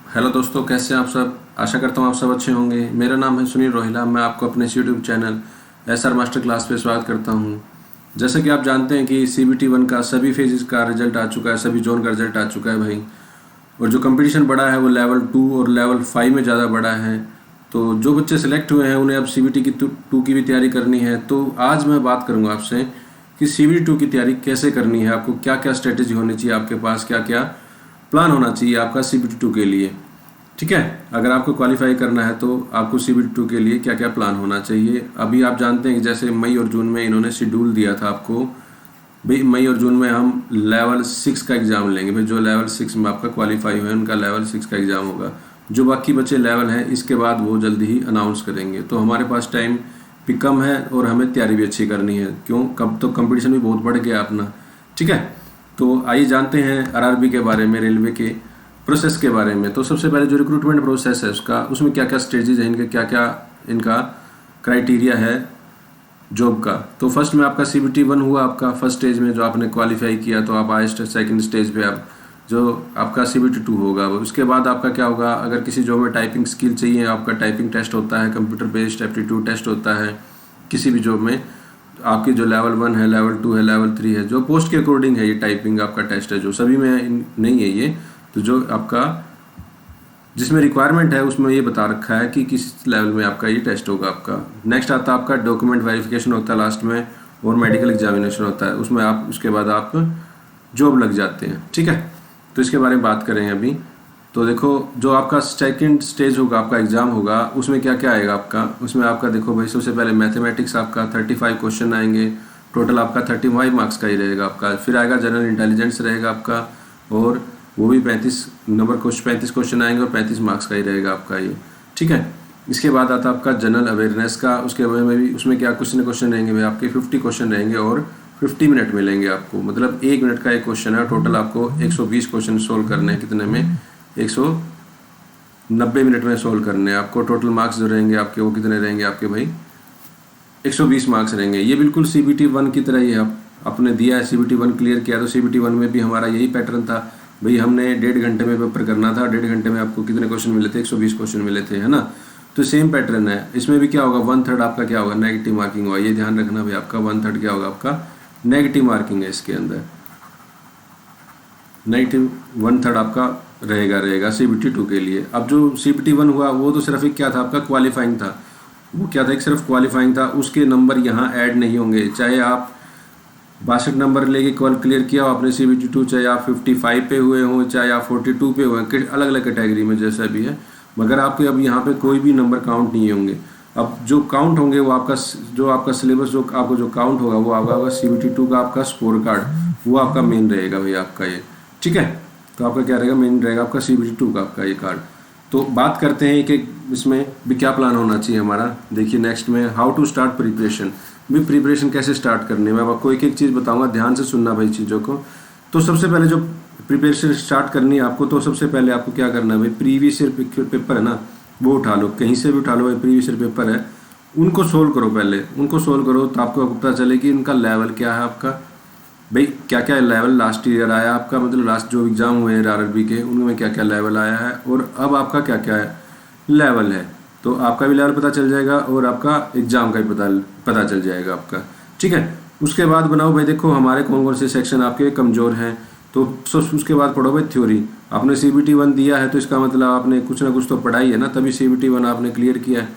Hello दोस्तों, कैसे हैं आप सब। आशा करता हूँ आप सब अच्छे होंगे। मेरा नाम है सुनील रोहिला। मैं आपको अपने YouTube channel SR master class पे स्वागत करता हूँ। जैसे कि आप जानते हैं कि CBT 1 का सभी फेजेस का रिजल्ट आ चुका है, सभी जोन का रिजल्ट आ चुका है भाई। और जो कंपटीशन बढ़ा है वो लेवल 2 और लेवल 5 में ज़्यादा बढ़ा है। तो जो बच्चे सेलेक्ट हुए हैं उन्हें अब CBT की 2 की भी तैयारी करनी है। तो आज मैं बात करूँगा आपसे कि CBT 2 की तैयारी कैसे करनी है, आपको क्या क्या स्ट्रेटेजी होनी चाहिए, आपके पास क्या क्या प्लान होना चाहिए आपका CBT 2 के लिए। ठीक है, अगर आपको क्वालिफाई करना है तो आपको CBT 2 के लिए क्या क्या प्लान होना चाहिए। अभी आप जानते हैं कि जैसे मई और जून में इन्होंने शेड्यूल दिया था आपको, भाई मई और जून में हम लेवल 6 का एग्ज़ाम लेंगे। भाई जो लेवल 6 में आपका क्वालिफाई हुए उनका लेवल 6 का एग्ज़ाम होगा। जो बाकी बचे लेवल हैं इसके बाद वो जल्दी ही अनाउंस करेंगे। तो हमारे पास टाइम भी कम है और हमें तैयारी भी अच्छी करनी है, क्यों कब तो कंपटीशन भी बहुत बढ़ गया अपना। ठीक है, तो आइए जानते हैं RRB के बारे में, रेलवे के प्रोसेस के बारे में। तो सबसे पहले जो रिक्रूटमेंट प्रोसेस है उसका, उसमें क्या क्या स्टेजेज है इनके, क्या क्या इनका क्राइटेरिया है जॉब का। तो फर्स्ट में आपका CBT 1 हुआ, आपका फर्स्ट स्टेज में जो आपने क्वालिफाई किया तो आप आए सेकंड स्टेज पे। आप जो आपका CBT 2 होगा उसके बाद आपका क्या होगा, अगर किसी जॉब में टाइपिंग स्किल चाहिए आपका टाइपिंग टेस्ट होता है, कंप्यूटर बेस्ड एप्टीट्यूड टेस्ट होता है किसी भी जॉब में। आपकी जो लेवल 1 है, लेवल 2 है, लेवल 3 है, जो पोस्ट के अकॉर्डिंग है ये टाइपिंग आपका टेस्ट है, जो सभी में नहीं है ये। तो जो आपका जिसमें रिक्वायरमेंट है उसमें ये बता रखा है कि किस लेवल में आपका ये टेस्ट होगा आपका। नेक्स्ट आता है आपका डॉक्यूमेंट वेरिफिकेशन होता है लास्ट में, और मेडिकल एग्जामिनेशन होता है उसमें। आप उसके बाद आप जॉब लग जाते हैं। ठीक है, तो इसके बारे में बात करें अभी। तो देखो, जो आपका सेकंड स्टेज होगा, आपका एग्ज़ाम होगा, उसमें क्या क्या आएगा आपका। उसमें आपका देखो भाई, सबसे पहले मैथमेटिक्स आपका 35 क्वेश्चन आएंगे। टोटल आपका 35 मार्क्स का ही रहेगा आपका। फिर आएगा जनरल इंटेलिजेंस रहेगा आपका, और वो भी 35 क्वेश्चन आएंगे और 35 मार्क्स का ही रहेगा आपका ये। ठीक है, इसके बाद आता है आपका जनरल अवेयरनेस का। उसके बारे में भी उसमें क्या क्वेश्चन रहेंगे भाई, आपके 50 क्वेश्चन रहेंगे और 50 मिनट मिलेंगे आपको। मतलब 1 मिनट का एक क्वेश्चन है, टोटल आपको 120 क्वेश्चन सोल्व करने हैं। कितने में? 190 मिनट में सोल्व करने हैं आपको। टोटल मार्क्स जो रहेंगे आपके वो कितने रहेंगे आपके भाई? 120 मार्क्स रहेंगे। ये बिल्कुल CBT 1 की तरह ही है। आपने दिया है CBT 1 क्लियर किया, तो CBT 1 में भी हमारा यही पैटर्न था भाई। हमने 1.5 घंटे में पेपर करना था, 1.5 घंटे में आपको कितने क्वेश्चन मिले थे? 120 क्वेश्चन मिले थे, है ना। तो सेम पैटर्न है इसमें भी। क्या होगा, 1/3 आपका क्या होगा, नेगेटिव मार्किंग होगा। ये ध्यान रखना भाई, आपका 1/3 क्या होगा, आपका नेगेटिव मार्किंग है इसके अंदर। नेगेटिव 1/3 आपका रहेगा CBT 2 के लिए। अब जो CBT 1 हुआ वो तो सिर्फ एक क्या था आपका, क्वालिफाइंग था। वो क्या था, एक सिर्फ क्वालिफाइंग था। उसके नंबर यहाँ ऐड नहीं होंगे, चाहे आप 62 नंबर लेके कॉल क्लियर किया हो आपने CBT 2, चाहे आप 55 पे हुए हों, चाहे आप 42 पे हुए, अलग अलग कैटेगरी में जैसा भी है, मगर आपके अब यहाँ पे कोई भी नंबर काउंट नहीं होंगे। अब जो काउंट होंगे वो आपका, जो आपका सिलेबस, जो आपको जो काउंट होगा वो होगा CBT 2 का आपका स्कोर कार्ड, वो आपका मेन रहेगा भाई आपका ये। ठीक है, तो आपका क्या रहेगा, मेन रहेगा आपका CBT 2 का आपका ये कार्ड। तो बात करते हैं कि इसमें भी क्या प्लान होना चाहिए हमारा। देखिए नेक्स्ट में, हाउ टू स्टार्ट प्रिपरेशन। भी प्रिपरेशन कैसे स्टार्ट करनी है, मैं आपको एक एक चीज़ बताऊंगा, ध्यान से सुनना भाई चीज़ों को। तो सबसे पहले जो प्रिपरेशन स्टार्ट करनी है आपको, तो सबसे पहले आपको क्या करना है भाई, प्रीवियस ईयर पेपर है ना, वो उठा लो, कहीं से भी उठा लो भाई, प्रीवियस ईयर पेपर है, उनको सोल्व करो। पहले उनको सोल्व करो तो आपको पता चले कि उनका लेवल क्या है आपका भाई, क्या क्या लेवल लास्ट ईयर आया आपका, मतलब लास्ट जो एग्ज़ाम हुए हैं RRB के, उनमें क्या क्या लेवल आया है, और अब आपका क्या क्या लेवल है। तो आपका भी लेवल पता चल जाएगा और आपका एग्ज़ाम का भी पता चल जाएगा आपका। ठीक है, उसके बाद बनाओ भाई, देखो हमारे कौन कौन से सेक्शन आपके कमज़ोर हैं। तो उसके बाद पढ़ो भाई थ्योरी। आपने CBT 1 दिया है तो इसका मतलब आपने कुछ ना कुछ तो पढ़ाई है ना, तभी CBT 1 आपने क्लियर किया है।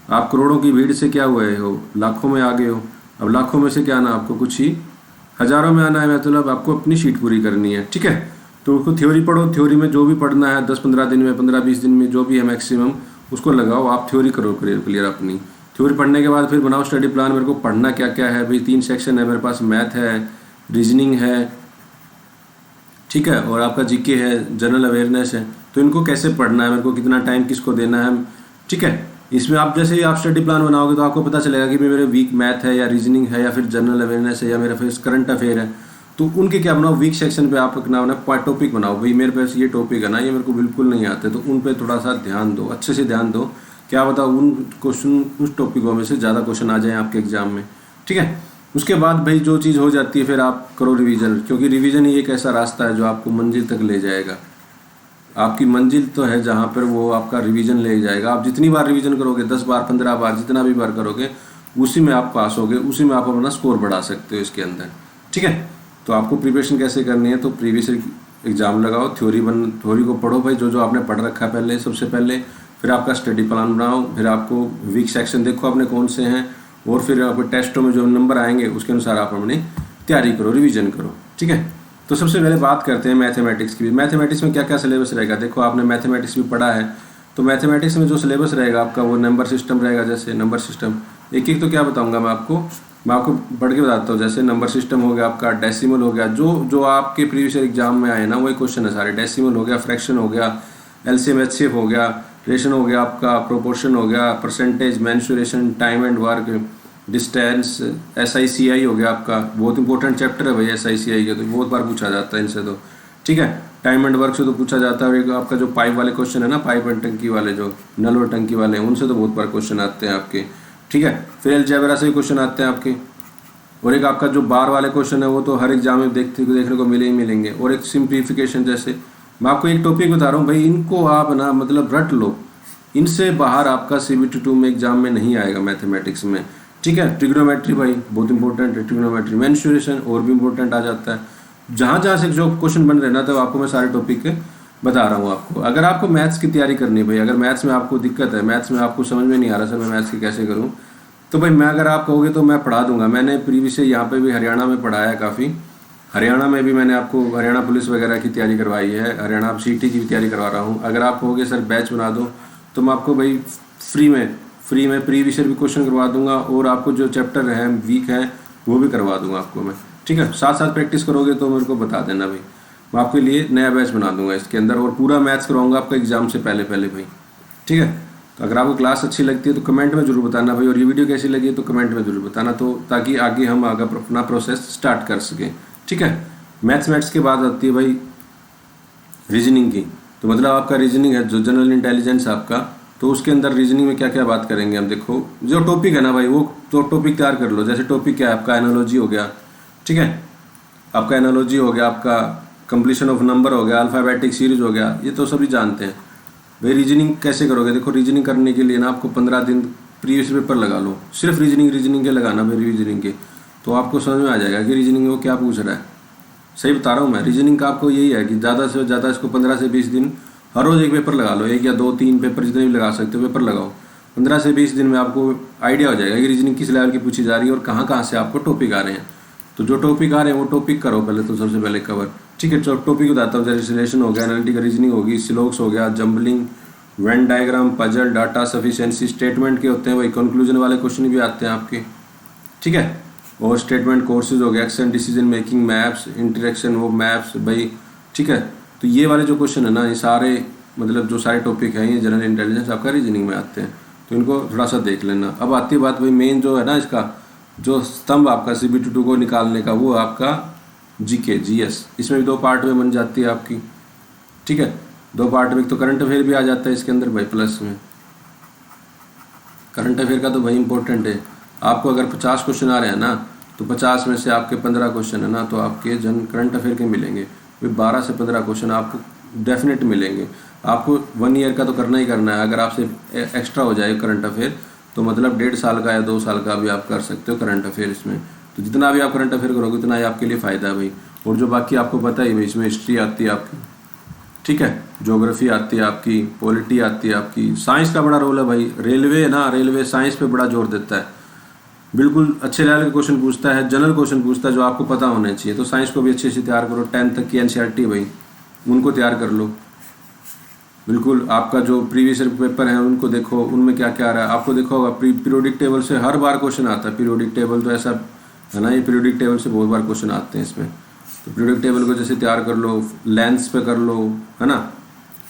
आप करोड़ों की भीड़ से क्या हुए हो, लाखों में आ गए हो। अब लाखों में से क्या आना, आपको कुछ ही हज़ारों में आना है, मतलब आपको अपनी शीट पूरी करनी है। ठीक है, तो उसको थ्योरी पढ़ो। थ्योरी में जो भी पढ़ना है 10-15 दिन में, 15-20 दिन में, जो भी है मैक्सिमम, उसको लगाओ। आप थ्योरी करो क्लियर अपनी। थ्योरी पढ़ने के बाद फिर बनाओ स्टडी प्लान। मेरे को पढ़ना क्या क्या है भाई, 3 सेक्शन है मेरे पास, मैथ है, रीजनिंग है, ठीक है, और आपका GK है, जनरल अवेयरनेस है। तो इनको कैसे पढ़ना है, मेरे को कितना टाइम किसको देना है। ठीक है, इसमें आप जैसे ही आप स्टडी प्लान बनाओगे तो आपको पता चलेगा कि मेरे वीक मैथ है या रीजनिंग है या फिर जनरल अवेयरनेस है या मेरा फिर करंट अफेयर है। तो उनके क्या बनाओ, वीक सेक्शन पे आप अपना टॉपिक बनाओ भाई, मेरे पास ये टॉपिक है ना, ये मेरे को बिल्कुल नहीं आते, तो उन पे थोड़ा सा ध्यान दो, अच्छे से ध्यान दो। क्या बताओ उन क्वेश्चन, उस टॉपिकों में से ज़्यादा क्वेश्चन आ जाए आपके एग्जाम में। ठीक है, उसके बाद भाई जो चीज़ हो जाती है फिर आप करो रिवीजन, क्योंकि रिवीजन ही एक ऐसा रास्ता है जो आपको मंजिल तक ले जाएगा। आपकी मंजिल तो है जहाँ पर वो आपका रिवीजन ले जाएगा। आप जितनी बार रिवीजन करोगे, 10 बार 15 बार जितना भी बार करोगे, उसी में आप पास होगे, उसी में आप अपना स्कोर बढ़ा सकते हो इसके अंदर। ठीक है, तो आपको प्रिपरेशन कैसे करनी है, तो प्रीवियस एग्जाम लगाओ, थ्योरी को पढ़ो भाई, जो जो आपने पढ़ रखा है पहले, सबसे पहले। फिर आपका स्टडी प्लान बनाओ, फिर आपको वीक सेक्शन देखो अपने कौन से हैं, और फिर आपको टेस्टों में जो नंबर आएंगे उसके अनुसार आप अपनी तैयारी करो, रिवीजन करो। ठीक है, तो सबसे पहले बात करते हैं मैथमेटिक्स की भी। मैथमेटिक्स में क्या क्या सिलेबस रहेगा, देखो आपने मैथमेटिक्स भी पढ़ा है, तो मैथमेटिक्स में जो सिलेबस रहेगा आपका वो नंबर सिस्टम रहेगा। जैसे नंबर सिस्टम एक एक तो क्या बताऊंगा मैं आपको पढ़ के बताता हूँ। जैसे नंबर सिस्टम हो गया आपका, डेसिमल हो गया, जो जो आपके प्रीवियस एग्जाम में आए ना वही क्वेश्चन है सारे। डेसिमल हो गया, फ्रैक्शन हो गया, एलसीएम एचसीएफ हो गया, रेशन हो गया आपका, प्रोपोर्शन हो गया, percentage, mensuration, time and work, distance, SICI हो गया आपका। बहुत इंपॉर्टेंट चैप्टर है भाई SICI के, तो बहुत बार पूछा जाता है इनसे तो। ठीक है, टाइम एंड वर्क से तो पूछा जाता है, और एक आपका जो पाइप वाले क्वेश्चन है ना, पाइप एंड टंकी वाले, जो नल और टंकी वाले हैं, उनसे तो बहुत बार क्वेश्चन आते हैं आपके। ठीक है, फिर अलजेब्रा से भी क्वेश्चन आते हैं आपके, और एक आपका जो बार वाले क्वेश्चन है वो तो हर एग्जाम में देखने को मिलेंगे। और एक सिंप्लीफिकेशन, जैसे मैं आपको एक टॉपिक बता रहा हूँ भाई, इनको आप ना मतलब रट लो, इनसे बाहर आपका CBT 2 में एग्जाम में नहीं आएगा मैथमेटिक्स में। ठीक है, ट्रिग्नोमेट्री भाई बहुत इंपॉर्टेंट है, ट्रिग्नोमेट्री, मेंसुरेशन और भी इंपॉर्टेंट आ जाता है। जहाँ जहाँ से जो क्वेश्चन बन रहे ना, तो आपको मैं सारे टॉपिक बता रहा हूँ आपको। अगर आपको मैथ्स की तैयारी करनी है भाई, अगर मैथ्स में आपको दिक्कत है, मैथ्स में आपको समझ में नहीं आ रहा सर मैं मैथ्स की कैसे करूँ, तो भाई मैं, अगर आप कहोगे तो मैं पढ़ा दूंगा। मैंने प्रीवियस यहाँ पे भी हरियाणा में पढ़ाया है काफ़ी, हरियाणा में भी मैंने आपको हरियाणा पुलिस वगैरह की तैयारी करवाई है, हरियाणा CT की भी तैयारी करवा रहा हूँ। अगर आप कहोगे सर बैच बना दो, तो मैं आपको भाई फ्री में प्रीवियस भी क्वेश्चन करवा दूंगा, और आपको जो चैप्टर है वीक है वो भी करवा दूंगा आपको मैं। ठीक है, साथ साथ प्रैक्टिस करोगे तो मेरे को बता देना भाई, मैं आपके लिए नया बैच बना दूंगा इसके अंदर, और पूरा मैथ्स करवाऊंगा आपका एग्जाम से पहले भाई। ठीक है, तो अगर आपको क्लास अच्छी लगती है तो कमेंट में जरूर बताना भाई, और ये वीडियो कैसी लगी है तो कमेंट में जरूर बताना, तो ताकि आगे हम अपना प्रोसेस स्टार्ट कर सकें। ठीक है, मैथमेटिक्स के बाद आती है भाई रीजनिंग की। तो मतलब आपका रीजनिंग है जो जनरल इंटेलिजेंस आपका, तो उसके अंदर रीजनिंग में क्या क्या बात करेंगे हम। देखो जो टॉपिक है ना भाई, वो तो टॉपिक तैयार कर लो। जैसे टॉपिक क्या है आपका, एनालॉजी हो गया। ठीक है, आपका एनालॉजी हो गया, आपका कंप्लीशन ऑफ नंबर हो गया, अल्फ़ाबेटिक सीरीज हो गया, ये तो सभी जानते हैं भाई। रीजनिंग कैसे करोगे, देखो रीजनिंग करने के लिए ना आपको 15 दिन प्रीवियस पेपर लगा लो, सिर्फ रीजनिंग के लगाना भाई, रीजनिंग के, तो आपको समझ में आ जाएगा कि रीजनिंग वो क्या पूछ रहा है। सही बता रहा हूँ मैं, रीजनिंग का आपको यही है कि ज़्यादा से ज़्यादा इसको 15 से 20 दिन हर रोज़ एक पेपर लगा लो, 1 या 2 3 पेपर जितने भी लगा सकते हो पेपर लगाओ। 15 से 20 दिन में आपको आइडिया हो जाएगा कि रीजनिंग किस लेवल की पूछी जा रही है और कहाँ कहाँ से आपको टॉपिक आ रहे हैं। तो जो टॉपिक आ रहे हैं वो टॉपिक करो पहले, तो सबसे पहले कवर। ठीक है, जो टॉपिक बताता हूँ, जैसे रिलेशन हो गया, एनालिटिकल रीजनिंग होगी, सिलोक्स हो गया, jumbling, Venn diagram, puzzle, data sufficiency, statement के होते हैं वही, कंक्लूजन वाले क्वेश्चन भी आते हैं आपके। ठीक है, और स्टेटमेंट कोर्सेज हो गया, action, decision making, maps, interaction वो मैप्स भाई। ठीक है, तो ये वाले जो क्वेश्चन है ना, ये सारे मतलब जो सारे टॉपिक हैं ये जनरल इंटेलिजेंस आपका रीजनिंग में आते हैं, तो इनको थोड़ा सा देख लेना। अब आती है बात भाई मेन जो है ना, इसका जो स्तंभ आपका CBT 2 को निकालने का, वो आपका GK GS। इसमें भी 2 पार्ट में बन जाती है आपकी। ठीक है, 2 पार्ट में, तो करंट अफेयर भी आ जाता है इसके अंदर भाई प्लस में। करंट अफेयर का तो भाई इंपॉर्टेंट है, आपको अगर 50 क्वेश्चन आ रहे हैं ना, तो 50 में से आपके 15 क्वेश्चन है ना, तो आपके करंट अफेयर के मिलेंगे भाई। 12 से 15 क्वेश्चन आपको डेफिनेट मिलेंगे। आपको 1 ईयर का तो करना ही करना है। अगर आपसे एक्स्ट्रा हो जाए करंट अफेयर, तो मतलब 1.5 साल का या 2 साल का भी आप कर सकते हो करंट अफेयर इसमें। तो जितना भी आप करंट अफेयर करोगे उतना ही आपके लिए फ़ायदा है भाई। और जो बाकी आपको पता ही भाई, इसमें हिस्ट्री आती है आपकी, ठीक है, ज्योग्राफी आती है आपकी, पॉलिटी आती है आपकी, साइंस का बड़ा रोल है भाई। रेलवे साइंस पे बड़ा जोर देता है, बिल्कुल अच्छे लेवल के क्वेश्चन पूछता है, जनरल क्वेश्चन पूछता है जो आपको पता होने चाहिए। तो साइंस को भी अच्छे से तैयार करो, 10th तक की NCERT भाई उनको तैयार कर लो। बिल्कुल आपका जो प्रीवियस पेपर है उनको देखो, उनमें क्या क्या आ रहा है आपको देखो होगा। पीरियोडिक टेबल से हर बार क्वेश्चन आता है। पीरियोडिक टेबल तो ऐसा है ना, ये पीरियोडिक टेबल से बहुत बार क्वेश्चन आते हैं इसमें। तो पीरियोडिक टेबल को जैसे तैयार कर लो, लेंस पे कर लो, है ना।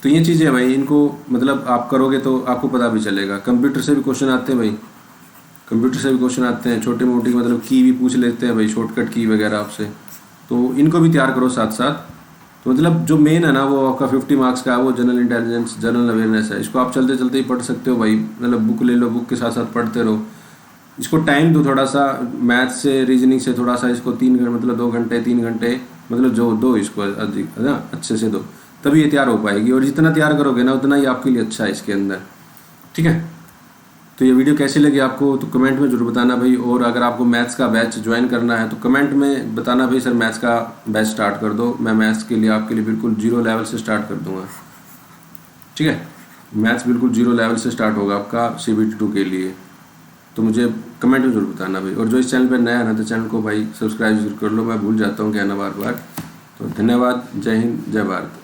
तो ये चीज़ें भाई, इनको मतलब आप करोगे तो आपको पता भी चलेगा। कंप्यूटर से भी क्वेश्चन आते हैं भाई, कंप्यूटर से भी क्वेश्चन आते हैं, छोटी मोटी मतलब की भी पूछ लेते हैं भाई, शॉर्टकट की वगैरह आपसे। तो इनको भी तैयार करो साथ साथ। तो मतलब जो मेन है ना, वो आपका 50 मार्क्स का है, वो जनरल इंटेलिजेंस, जनरल अवेयरनेस है। इसको आप चलते चलते ही पढ़ सकते हो भाई, मतलब बुक ले लो, बुक के साथ साथ पढ़ते रहो। इसको टाइम दो थोड़ा सा, मैथ से रीजनिंग से थोड़ा सा इसको 3 घंटे मतलब 2 घंटे 3 घंटे मतलब जो दो इसको अधिक है ना, अच्छे से दो, तभी ये तैयार हो पाएगी, और जितना तैयार करोगे ना उतना ही आपके लिए अच्छा है इसके अंदर। ठीक है, तो ये वीडियो कैसी लगी आपको तो कमेंट में ज़रूर बताना भाई। और अगर आपको मैथ्स का बैच ज्वाइन करना है तो कमेंट में बताना भाई, सर मैथ्स का बैच स्टार्ट कर दो, मैं मैथ्स के लिए आपके लिए बिल्कुल 0 लेवल से स्टार्ट कर दूँगा। ठीक है, मैथ्स बिल्कुल 0 लेवल से स्टार्ट होगा आपका CBT 2 के लिए। तो मुझे कमेंट में ज़रूर बताना भाई। और जो इस चैनल पर नया है ना तो चैनल को भाई सब्सक्राइब जरूर कर लो, मैं भूल जाता हूँ कहना बार बार। तो धन्यवाद, जय हिंद, जय भारत।